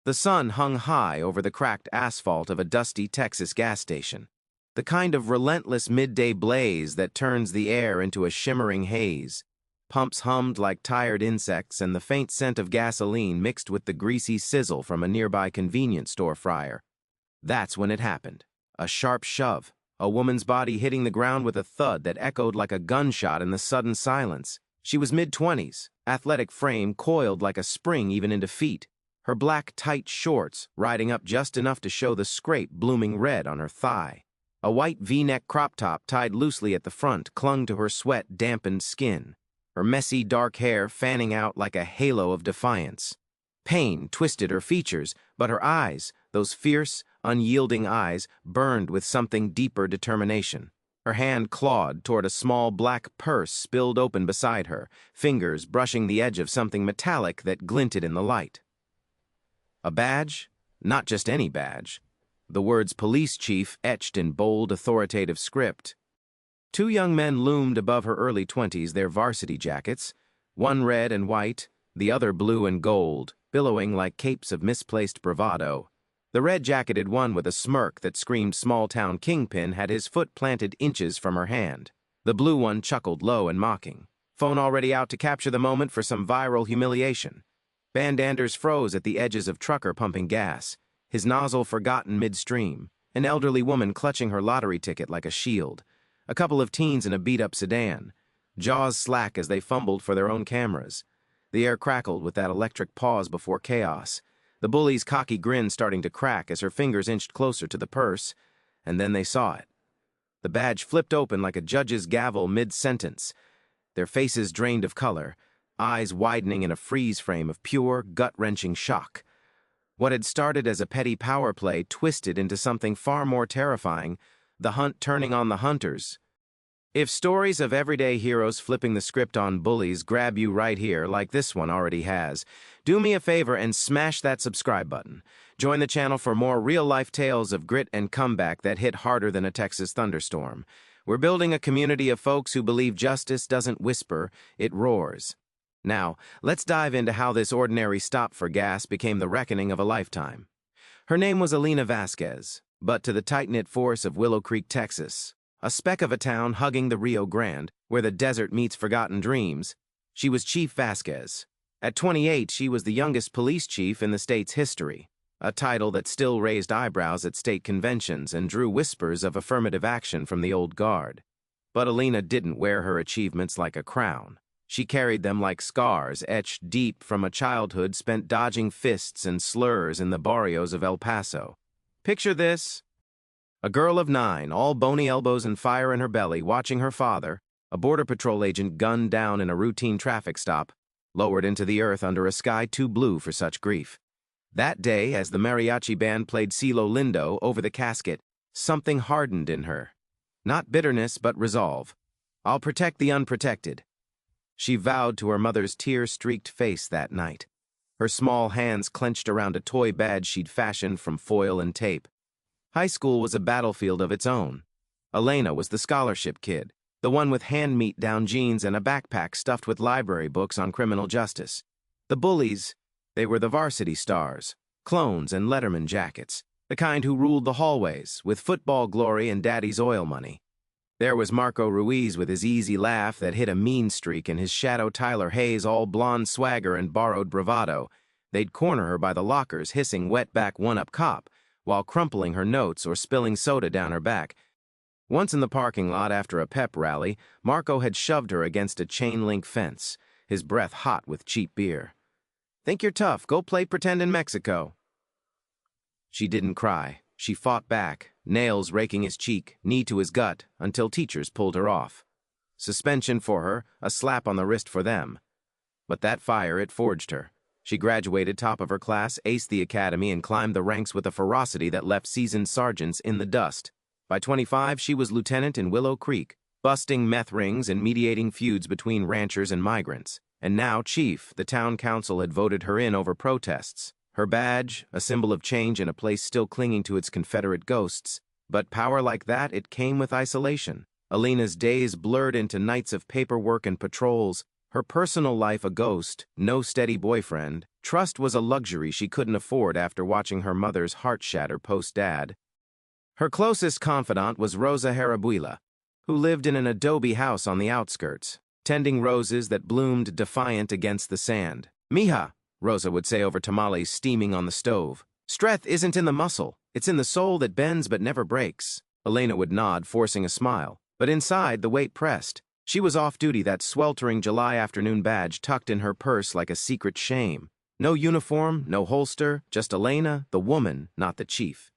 The sun hung high over the cracked asphalt of a dusty Texas gas station, the kind of relentless midday blaze that turns the air into a shimmering haze. Pumps hummed like tired insects, and the faint scent of gasoline mixed with the greasy sizzle from a nearby convenience store fryer. That's when it happened. A sharp shove, a woman's body hitting the ground with a thud that echoed like a gunshot in the sudden silence. She was mid-20s, athletic frame coiled like a spring even into feet, her black tight shorts riding up just enough to show the scrape blooming red on her thigh. A white V-neck crop top tied loosely at the front clung to her sweat-dampened skin, her messy dark hair fanning out like a halo of defiance. Pain twisted her features, but her eyes, those fierce, unyielding eyes, burned with something deeper determination. Her hand clawed toward a small black purse spilled open beside her, fingers brushing the edge of something metallic that glinted in the light. A badge? Not just any badge. The words police chief etched in bold, authoritative script. Two young men loomed above her early 20s, their varsity jackets, one red and white, the other blue and gold, billowing like capes of misplaced bravado. The red-jacketed one with a smirk that screamed small-town kingpin had his foot planted inches from her hand. The blue one chuckled low and mocking, phone already out to capture the moment for some viral humiliation. Bandanders froze at the edges of trucker pumping gas, his nozzle forgotten midstream, an elderly woman clutching her lottery ticket like a shield, a couple of teens in a beat-up sedan, jaws slack as they fumbled for their own cameras. The air crackled with that electric pause before chaos, the bully's cocky grin starting to crack as her fingers inched closer to the purse, and then they saw it. The badge flipped open like a judge's gavel mid-sentence, their faces drained of color, eyes widening in a freeze frame of pure, gut-wrenching shock. What had started as a petty power play twisted into something far more terrifying, the hunt turning on the hunters. If stories of everyday heroes flipping the script on bullies grab you right here, like this one already has, do me a favor and smash that subscribe button. Join the channel for more real-life tales of grit and comeback that hit harder than a Texas thunderstorm. We're building a community of folks who believe justice doesn't whisper, it roars. Now, let's dive into how this ordinary stop for gas became the reckoning of a lifetime. Her name was Alina Vasquez, but to the tight-knit force of Willow Creek, Texas, a speck of a town hugging the Rio Grande, where the desert meets forgotten dreams, she was Chief Vasquez. At 28, she was the youngest police chief in the state's history, a title that still raised eyebrows at state conventions and drew whispers of affirmative action from the old guard. But Alina didn't wear her achievements like a crown. She carried them like scars etched deep from a childhood spent dodging fists and slurs in the barrios of El Paso. Picture this. A girl of 9, all bony elbows and fire in her belly, watching her father, a Border Patrol agent gunned down in a routine traffic stop, lowered into the earth under a sky too blue for such grief. That day, as the mariachi band played Cielo Lindo over the casket, something hardened in her. Not bitterness, but resolve. I'll protect the unprotected. She vowed to her mother's tear-streaked face that night, her small hands clenched around a toy badge she'd fashioned from foil and tape. High school was a battlefield of its own. Elena was the scholarship kid, the one with hand-me-down jeans and a backpack stuffed with library books on criminal justice. The bullies, they were the varsity stars, clones and Letterman jackets, the kind who ruled the hallways with football glory and daddy's oil money. There was Marco Ruiz with his easy laugh that hit a mean streak and his shadow Tyler Hayes all blonde swagger and borrowed bravado. They'd corner her by the lockers hissing wet-back one-up cop, while crumpling her notes or spilling soda down her back. Once in the parking lot after a pep rally, Marco had shoved her against a chain-link fence, his breath hot with cheap beer. "Think you're tough, go play pretend in Mexico." She didn't cry. She fought back, nails raking his cheek, knee to his gut, until teachers pulled her off. Suspension for her, a slap on the wrist for them. But that fire, it forged her. She graduated top of her class, aced the academy, and climbed the ranks with a ferocity that left seasoned sergeants in the dust. By 25, she was lieutenant in Willow Creek, busting meth rings and mediating feuds between ranchers and migrants. And now chief, the town council had voted her in over protests. Her badge, a symbol of change in a place still clinging to its Confederate ghosts. But power like that, it came with isolation. Alina's days blurred into nights of paperwork and patrols, Her personal life a ghost, no steady boyfriend. Trust was a luxury she couldn't afford after watching her mother's heart shatter post-dad. Her closest confidant was Rosa Harabuila, who lived in an adobe house on the outskirts, tending roses that bloomed defiant against the sand. "Mija," Rosa would say over tamales steaming on the stove. "Strength isn't in the muscle, it's in the soul that bends but never breaks." Elena would nod, forcing a smile, but inside the weight pressed. She was off duty, that sweltering July afternoon badge tucked in her purse like a secret shame. No uniform, no holster, just Elena, the woman, not the chief.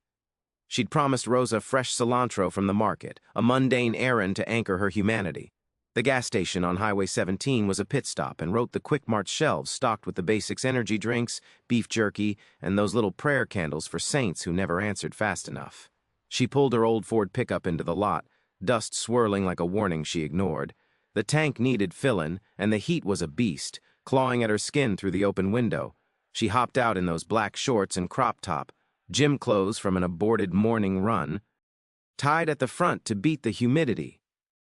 She'd promised Rosa fresh cilantro from the market, a mundane errand to anchor her humanity. The gas station on Highway 17 was a pit stop and wrote the Quick Mart shelves stocked with the basics: energy drinks, beef jerky, and those little prayer candles for saints who never answered fast enough. She pulled her old Ford pickup into the lot, dust swirling like a warning she ignored. The tank needed fillin', and the heat was a beast, clawing at her skin through the open window. She hopped out in those black shorts and crop top, gym clothes from an aborted morning run, tied at the front to beat the humidity.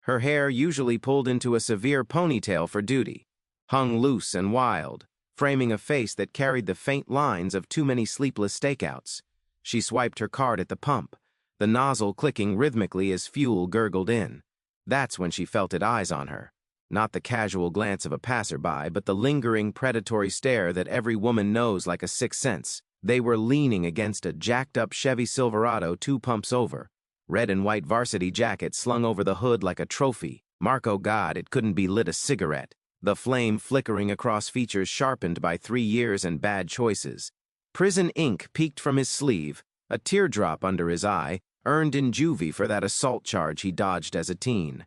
Her hair, usually pulled into a severe ponytail for duty, hung loose and wild, framing a face that carried the faint lines of too many sleepless stakeouts. She swiped her card at the pump, the nozzle clicking rhythmically as fuel gurgled in. That's when she felt it eyes on her. Not the casual glance of a passerby, but the lingering predatory stare that every woman knows like a sixth sense. They were leaning against a jacked-up Chevy Silverado 2 pumps over, red and white varsity jacket slung over the hood like a trophy. Marco, God, it couldn't be lit a cigarette. The flame flickering across features sharpened by 3 years and bad choices. Prison ink peeked from his sleeve, a teardrop under his eye, earned in juvie for that assault charge he dodged as a teen.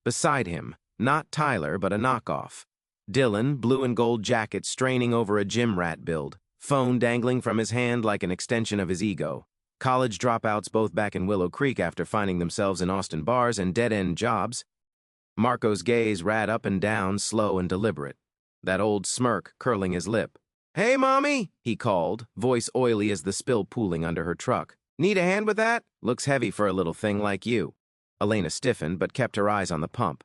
Beside him, not Tyler, but a knockoff. Dylan, blue and gold jacket straining over a gym rat build, phone dangling from his hand like an extension of his ego. College dropouts both back in Willow Creek after finding themselves in Austin bars and dead-end jobs. Marco's gaze ran up and down, slow and deliberate, that old smirk curling his lip. "Hey, Mommy," he called, voice oily as the spill pooling under her truck. "Need a hand with that? Looks heavy for a little thing like you." Elena stiffened but kept her eyes on the pump.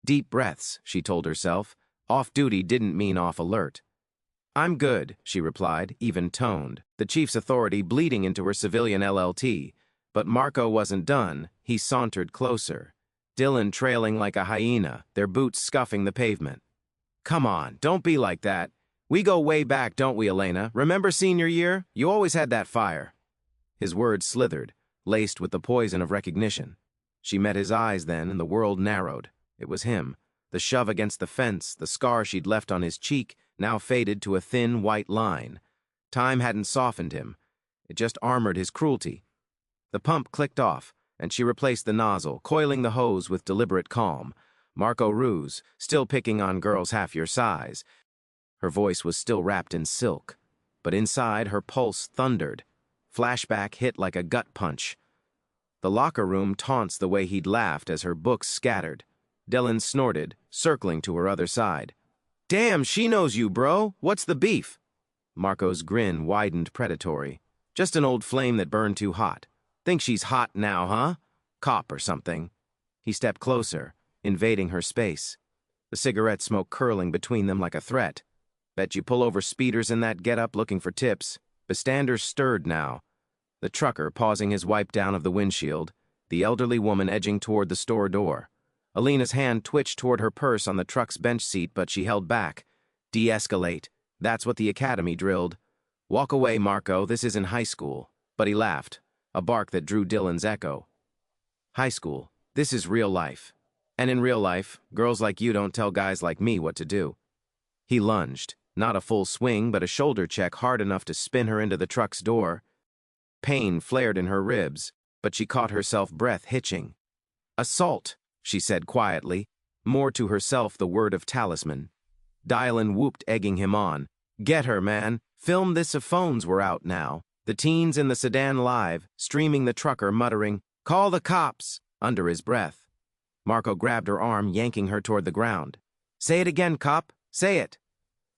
Deep breaths, she told herself. Off duty didn't mean off alert. "I'm good," she replied, even-toned, the chief's authority bleeding into her civilian LLT. But Marco wasn't done. He sauntered closer, Dylan trailing like a hyena, their boots scuffing the pavement. "Come on, don't be like that. We go way back, don't we, Elena? Remember senior year? You always had that fire." His words slithered, laced with the poison of recognition. She met his eyes then, and the world narrowed. It was him. The shove against the fence, the scar she'd left on his cheek, now faded to a thin, white line. Time hadn't softened him. It just armored his cruelty. The pump clicked off, and she replaced the nozzle, coiling the hose with deliberate calm. Marco Ruse, still picking on girls half your size. Her voice was still wrapped in silk, but inside her pulse thundered. Flashback hit like a gut punch. The locker room taunts the way he'd laughed as her books scattered. Dylan snorted, circling to her other side. "Damn, she knows you, bro. What's the beef?" Marco's grin widened predatory. "Just an old flame that burned too hot. Think she's hot now, huh? Cop or something." He stepped closer, invading her space, the cigarette smoke curling between them like a threat. "Bet you pull over speeders in that getup looking for tips." Bystanders stirred now. The trucker pausing his wipe down of the windshield, the elderly woman edging toward the store door. Alina's hand twitched toward her purse on the truck's bench seat, but she held back. "De-escalate. That's what the academy drilled. Walk away, Marco. This isn't high school." But he laughed, a bark that drew Dylan's echo. "High school. This is real life. And in real life, girls like you don't tell guys like me what to do." He lunged, not a full swing, but a shoulder check hard enough to spin her into the truck's door. Pain flared in her ribs, but she caught herself, breath hitching. "Assault," she said quietly, more to herself the word of talisman. Dylan whooped, egging him on. "Get her, man. Film this if phones were out now." The teens in the sedan live, streaming the trucker muttering, "Call the cops," under his breath. Marco grabbed her arm, yanking her toward the ground. "Say it again, cop. Say it."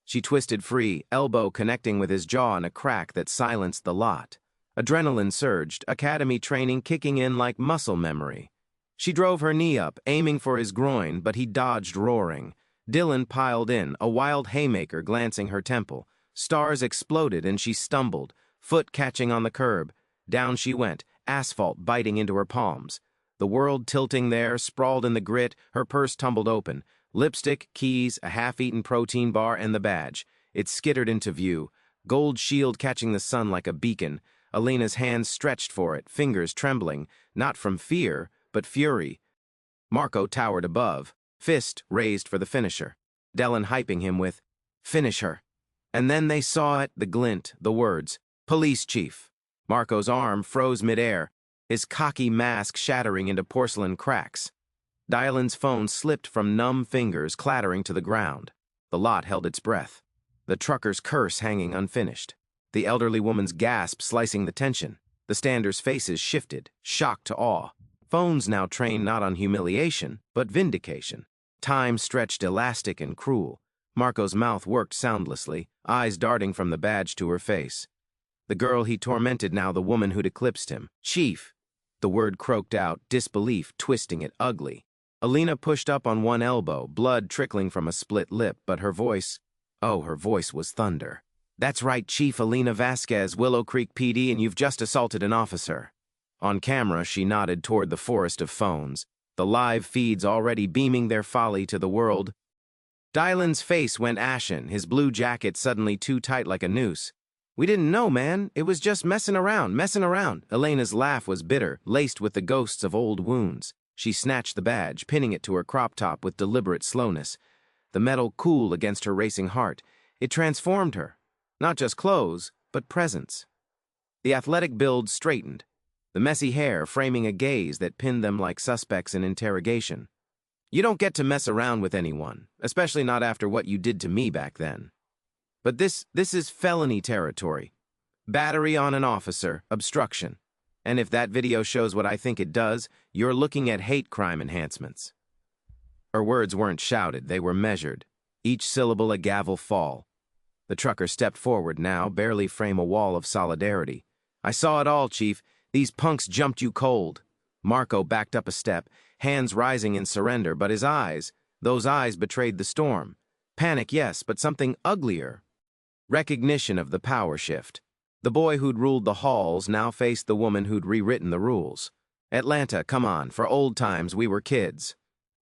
She twisted free, elbow connecting with his jaw in a crack that silenced the lot. Adrenaline surged, academy training kicking in like muscle memory. She drove her knee up, aiming for his groin, but he dodged, roaring. Dylan piled in, a wild haymaker glancing her temple. Stars exploded and she stumbled, foot catching on the curb. Down she went, asphalt biting into her palms. The world tilting there, sprawled in the grit, her purse tumbled open. Lipstick, keys, a half-eaten protein bar, and the badge. It skittered into view, gold shield catching the sun like a beacon. Elena's hands stretched for it, fingers trembling, not from fear, but fury. Marco towered above, fist raised for the finisher. Dylan hyping him with, "Finish her." And then they saw it, the glint, the words, "Police Chief." Marco's arm froze midair, his cocky mask shattering into porcelain cracks. Dylan's phone slipped from numb fingers, clattering to the ground. The lot held its breath, the trucker's curse hanging unfinished. The elderly woman's gasp slicing the tension. The standers' faces shifted, shocked to awe. Phones now trained not on humiliation, but vindication. Time stretched elastic and cruel. Marco's mouth worked soundlessly, eyes darting from the badge to her face. The girl he tormented now, the woman who'd eclipsed him. "Chief!" The word croaked out, disbelief twisting it ugly. Elena pushed up on one elbow, blood trickling from a split lip, but her voice was thunder. "That's right, Chief Elena Vasquez, Willow Creek PD, and you've just assaulted an officer." On camera, she nodded toward the forest of phones, the live feeds already beaming their folly to the world. Dylan's face went ashen, his blue jacket suddenly too tight like a noose. "We didn't know, man. It was just messing around. Elena's laugh was bitter, laced with the ghosts of old wounds. She snatched the badge, pinning it to her crop top with deliberate slowness. The metal cool against her racing heart. It transformed her. Not just clothes, but presence. The athletic build straightened, the messy hair framing a gaze that pinned them like suspects in interrogation. "You don't get to mess around with anyone, especially not after what you did to me back then. But this is felony territory. Battery on an officer, obstruction. And if that video shows what I think it does, you're looking at hate crime enhancements." Her words weren't shouted, they were measured, each syllable a gavel fall. The trucker stepped forward now, barely frame a wall of solidarity. "I saw it all, Chief. These punks jumped you cold." Marco backed up a step, hands rising in surrender, but his eyes, those eyes betrayed the storm. Panic, yes, but something uglier. Recognition of the power shift. The boy who'd ruled the halls now faced the woman who'd rewritten the rules. "Atlanta, come on, for old times we were kids."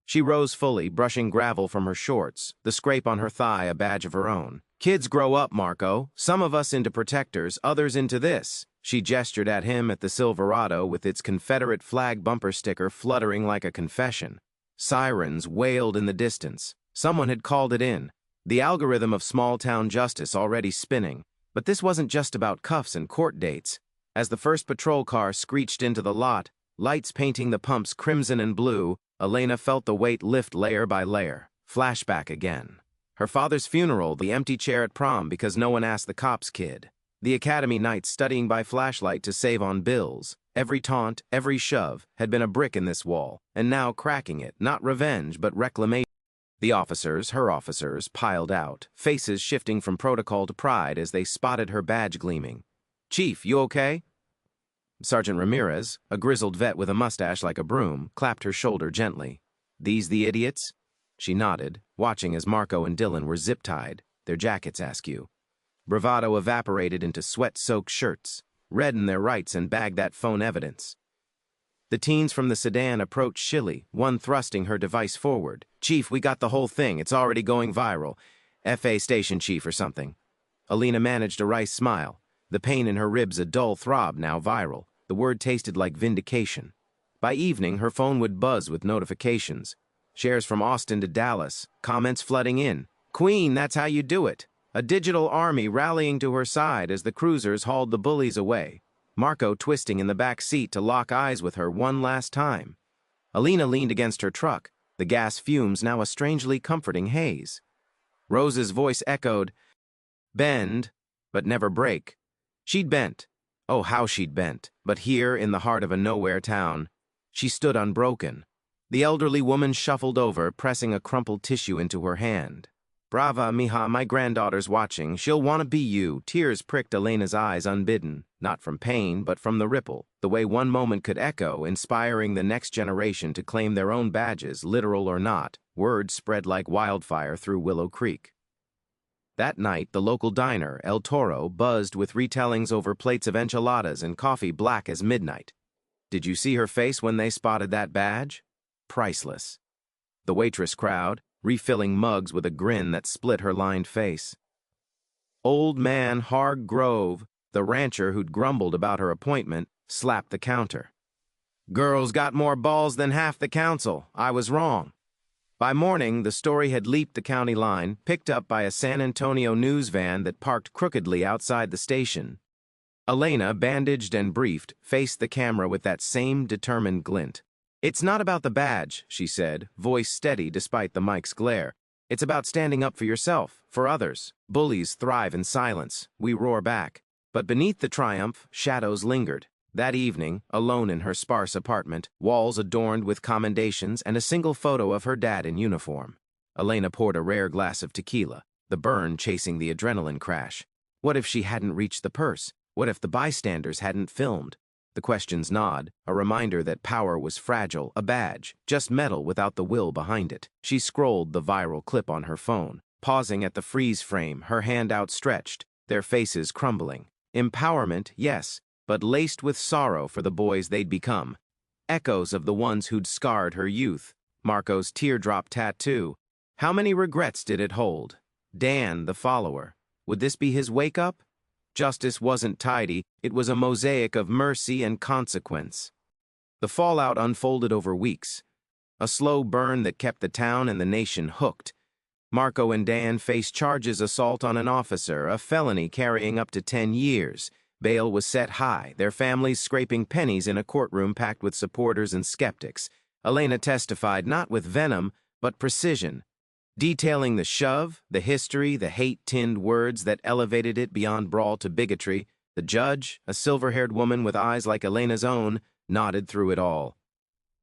She rose fully, brushing gravel from her shorts, the scrape on her thigh a badge of her own. "Kids grow up, Marco. Some of us into protectors, others into this." She gestured at him at the Silverado with its Confederate flag bumper sticker fluttering like a confession. Sirens wailed in the distance. Someone had called it in. The algorithm of small-town justice already spinning. But this wasn't just about cuffs and court dates. As the first patrol car screeched into the lot, lights painting the pumps crimson and blue, Elena felt the weight lift layer by layer. Flashback again. Her father's funeral, the empty chair at prom because no one asked the cops kid. The academy night studying by flashlight to save on bills. Every taunt, every shove, had been a brick in this wall, and now cracking it, not revenge, but reclamation. The officers, her officers, piled out, faces shifting from protocol to pride as they spotted her badge gleaming. "Chief, you okay?" Sergeant Ramirez, a grizzled vet with a mustache like a broom, clapped her shoulder gently. "These the idiots?" She nodded, watching as Marco and Dylan were zip-tied, their jackets askew. Bravado evaporated into sweat-soaked shirts, reddened their rights and bagged that phone evidence. The teens from the sedan approached shilly, one thrusting her device forward. "Chief, we got the whole thing. It's already going viral. FA station chief or something." Elena managed a wry smile, the pain in her ribs a dull throb now viral. The word tasted like vindication. By evening, her phone would buzz with notifications. Shares from Austin to Dallas, comments flooding in. "Queen, that's how you do it." A digital army rallying to her side as the cruisers hauled the bullies away. Marco twisting in the back seat to lock eyes with her one last time. Elena leaned against her truck, the gas fumes now a strangely comforting haze. Rose's voice echoed, "Bend, but never break." She'd bent. Oh, how she'd bent. But here, in the heart of a nowhere town, she stood unbroken. The elderly woman shuffled over, pressing a crumpled tissue into her hand. "Brava, mija, my granddaughter's watching. She'll want to be you." Tears pricked Elena's eyes unbidden, not from pain, but from the ripple, the way one moment could echo, inspiring the next generation to claim their own badges, literal or not. Word spread like wildfire through Willow Creek. That night, the local diner, El Toro, buzzed with retellings over plates of enchiladas and coffee black as midnight. Did you see her face when they spotted that badge? Priceless. The waitress crowd, refilling mugs with a grin that split her lined face. Old man Harg Grove, the rancher who'd grumbled about her appointment, slapped the counter. "Girl's got more balls than half the council. I was wrong." By morning, the story had leaped the county line, picked up by a San Antonio news van that parked crookedly outside the station. Elena, bandaged and briefed, faced the camera with that same determined glint. "It's not about the badge," she said, voice steady despite the mic's glare. "It's about standing up for yourself, for others. Bullies thrive in silence. We roar back." But beneath the triumph, shadows lingered. That evening, alone in her sparse apartment, walls adorned with commendations and a single photo of her dad in uniform. Elena poured a rare glass of tequila, the burn chasing the adrenaline crash. What if she hadn't reached the purse? What if the bystanders hadn't filmed? The questions gnawed, a reminder that power was fragile, a badge, just metal without the will behind it. She scrolled the viral clip on her phone, pausing at the freeze frame, her hand outstretched, their faces crumbling. Empowerment, yes, but laced with sorrow for the boys they'd become. Echoes of the ones who'd scarred her youth. Marco's teardrop tattoo. How many regrets did it hold? Dan, the follower. Would this be his wake-up? Justice wasn't tidy, it was a mosaic of mercy and consequence. The fallout unfolded over weeks. A slow burn that kept the town and the nation hooked. Marco and Dan faced charges assault on an officer, a felony carrying up to 10 years. Bail was set high, their families scraping pennies in a courtroom packed with supporters and skeptics. Elena testified not with venom, but precision, detailing the shove, the history, the hate-tinned words that elevated it beyond brawl to bigotry. The judge, a silver-haired woman with eyes like Elena's own, nodded through it all.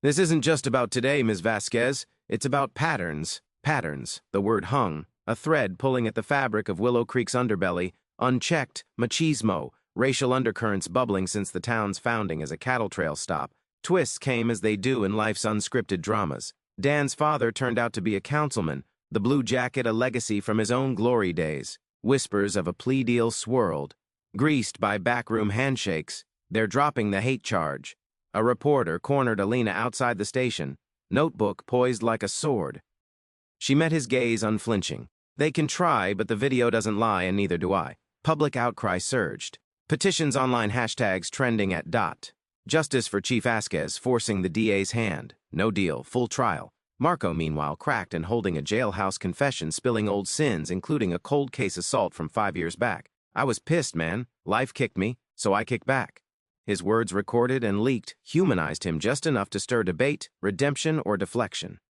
"This isn't just about today, Ms. Vasquez. It's about patterns. Patterns," the word hung, a thread pulling at the fabric of Willow Creek's underbelly, unchecked machismo, racial undercurrents bubbling since the town's founding as a cattle trail stop. Twists came as they do in life's unscripted dramas. Dan's father turned out to be a councilman, the blue jacket a legacy from his own glory days. Whispers of a plea deal swirled. Greased by backroom handshakes, they're dropping the hate charge. A reporter cornered Elena outside the station, notebook poised like a sword. She met his gaze unflinching. "They can try, but the video doesn't lie, and neither do I." Public outcry surged. Petitions online, hashtags trending at dot. Justice for Chief Vasquez forcing the DA's hand. No deal, full trial. Marco, meanwhile, cracked and holding a jailhouse confession, spilling old sins, including a cold case assault from 5 years back. "I was pissed, man. Life kicked me, so I kicked back." His words, recorded and leaked, humanized him just enough to stir debate, redemption, or deflection.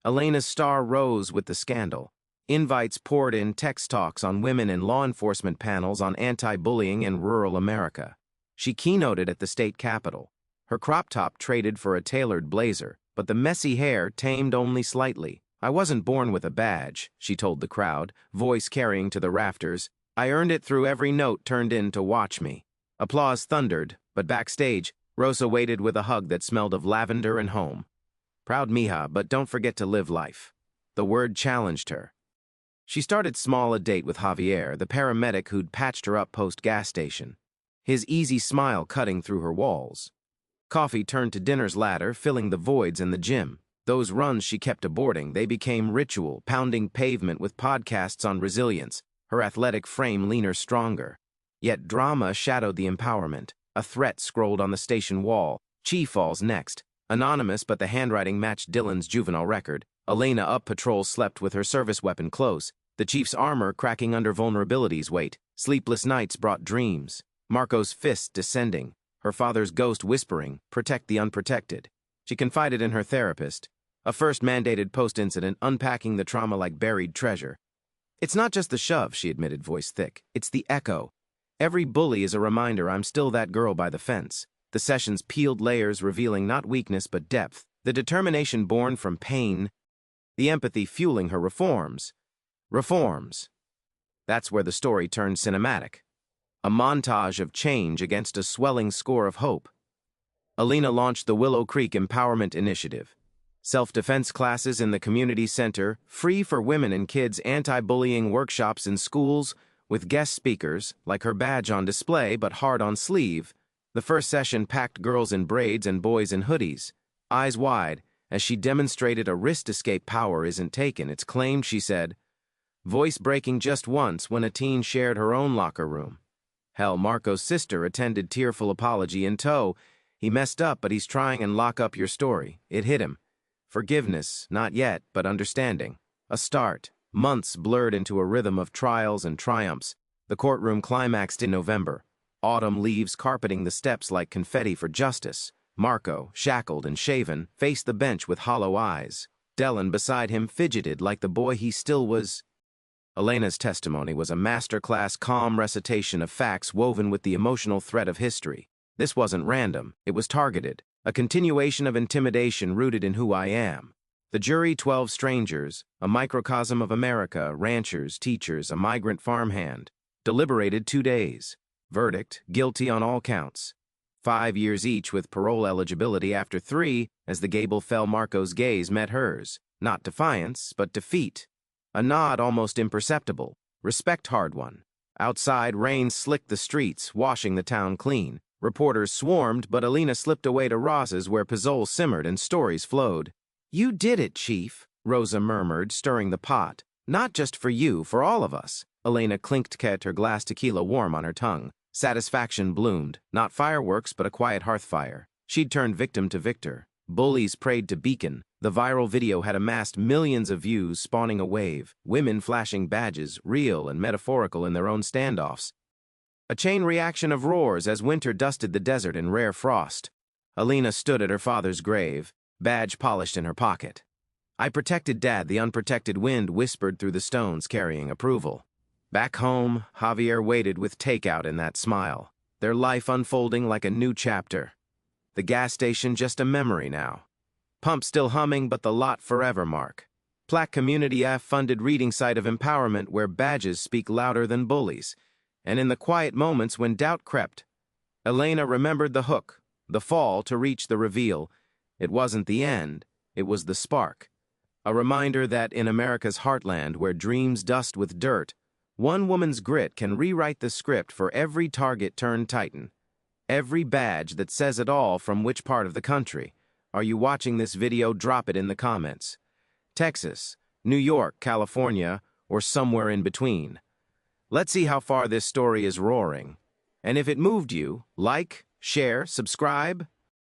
Elena's star rose with the scandal. Invites poured in, text talks on women in law enforcement panels on anti-bullying in rural America. She keynoted at the state capitol. Her crop top traded for a tailored blazer, but the messy hair tamed only slightly. "I wasn't born with a badge," she told the crowd, voice carrying to the rafters. "I earned it through every note turned in to watch me." Applause thundered, but backstage, Rosa waited with a hug that smelled of lavender and home. "Proud mija, but don't forget to live life." The word challenged her. She started small, a date with Javier, the paramedic who'd patched her up post-gas station. His easy smile cutting through her walls. Coffee turned to dinner's ladder, filling the voids in the gym. Those runs she kept aborting, they became ritual, pounding pavement with podcasts on resilience, her athletic frame leaner, stronger. Yet drama shadowed the empowerment. A threat scrolled on the station wall. "Chief falls next." Anonymous, but the handwriting matched Dylan's juvenile record. Elena up patrol slept with her service weapon close, the chief's armor cracking under vulnerability's weight. Sleepless nights brought dreams. Marco's fist descending, her father's ghost whispering, "Protect the unprotected." She confided in her therapist. A first mandated post-incident, unpacking the trauma like buried treasure. "It's not just the shove," she admitted, voice thick. "It's the echo. Every bully is a reminder I'm still that girl by the fence." The sessions peeled layers, revealing not weakness but depth. The determination born from pain. The empathy fueling her reforms. Reforms. That's where the story turned cinematic. A montage of change against a swelling score of hope. Elena launched the Willow Creek Empowerment Initiative. Self-defense classes in the community center, free for women and kids, anti-bullying workshops in schools, with guest speakers, like her badge on display but hard on sleeve. The first session packed girls in braids and boys in hoodies, eyes wide, as she demonstrated a wrist escape power isn't taken. It's claimed, she said, voice breaking just once when a teen shared her own locker room. Hell, Marco's sister attended tearful apology in tow. He messed up, but he's trying and lock up your story. It hit him. Forgiveness, not yet, but understanding. A start. Months blurred into a rhythm of trials and triumphs. The courtroom climaxed in November. Autumn leaves carpeting the steps like confetti for justice. Marco, shackled and shaven, faced the bench with hollow eyes. Dylan beside him fidgeted like the boy he still was. Elena's testimony was a masterclass, calm recitation of facts woven with the emotional thread of history. This wasn't random, it was targeted, a continuation of intimidation rooted in who I am. The jury, 12 strangers, a microcosm of America, ranchers, teachers, a migrant farmhand, deliberated 2 days. Verdict, guilty on all counts. 5 years each with parole eligibility after 3, as the gable fell. Marco's gaze met hers. Not defiance, but defeat. A nod almost imperceptible. Respect, hard one. Outside, rain slicked the streets, washing the town clean. Reporters swarmed, but Elena slipped away to Rosa's where Pizzol simmered and stories flowed. "You did it, Chief," Rosa murmured, stirring the pot. "Not just for you, for all of us." Elena clinked her glass tequila warm on her tongue. Satisfaction bloomed, not fireworks but a quiet hearthfire. She'd turned victim to victor. Bullies prayed to beacon. The viral video had amassed millions of views, spawning a wave. Women flashing badges, real and metaphorical in their own standoffs. A chain reaction of roars as winter dusted the desert in rare frost. Elena stood at her father's grave, badge polished in her pocket. "I protected Dad," the unprotected wind whispered through the stones, carrying approval. Back home, Javier waited with takeout in that smile, their life unfolding like a new chapter. The gas station just a memory now. Pump still humming, but the lot forever mark. Plaque Community F-funded reading site of empowerment where badges speak louder than bullies. And in the quiet moments when doubt crept, Elena remembered the hook, the fall to reach the reveal. It wasn't the end, it was the spark. A reminder that in America's heartland, where dreams dust with dirt, one woman's grit can rewrite the script for every target turned titan. Every badge that says it all. From which part of the country are you watching this video? Drop it in the comments. Texas, New York, California, or somewhere in between. Let's see how far this story is roaring. And if it moved you, like, share, subscribe.